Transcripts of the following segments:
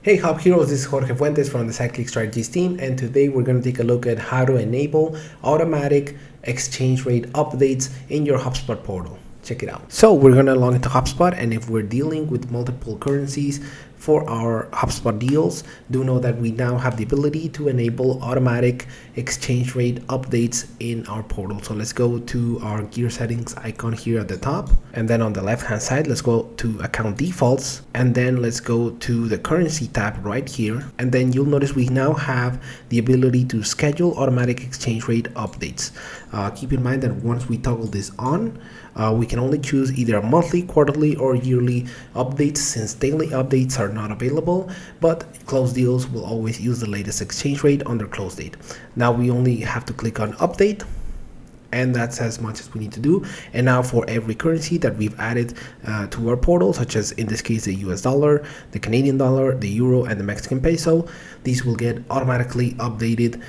Hey Hub Heroes, this is Jorge Fuentes from the Cyclic Strategies team, and today we're going to take a look at how to enable automatic exchange rate updates in your HubSpot portal. Check it out. So we're going to log into HubSpot, and if we're dealing with multiple currencies for our HubSpot deals, do know that we now have the ability to enable automatic exchange rate updates in our portal. So let's go to our gear settings icon here at the top, and then on the left hand side, let's go to account defaults, and then let's go to the currency tab right here, and then you'll notice we now have the ability to schedule automatic exchange rate updates. Keep in mind that once we toggle this on, we can only choose either monthly, quarterly, or yearly updates, since daily updates are not available, but closed deals will always use the latest exchange rate on their close date. Now we only have to click on update, and that's as much as we need to do. And now for every currency that we've added to our portal, such as in this case the US dollar, the Canadian dollar, the euro, and the Mexican peso, these will get automatically updated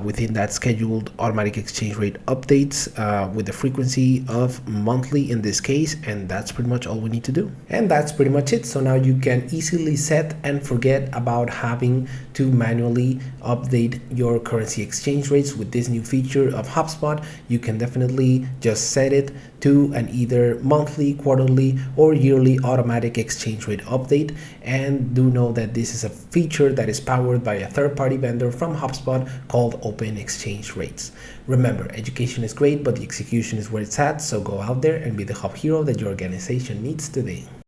within that scheduled automatic exchange rate updates with the frequency of monthly in this case. And that's pretty much all we need to do. And that's pretty much it. So now you can easily set and forget about having to manually update your currency exchange rates with this new feature of HubSpot. You can definitely just set it to an either monthly, quarterly, or yearly automatic exchange rate update. And do know that this is a feature that is powered by a third-party vendor from HubSpot called Open Exchange Rates. Remember, education is great, but the execution is where it's at. So go out there and be the hub hero that your organization needs today.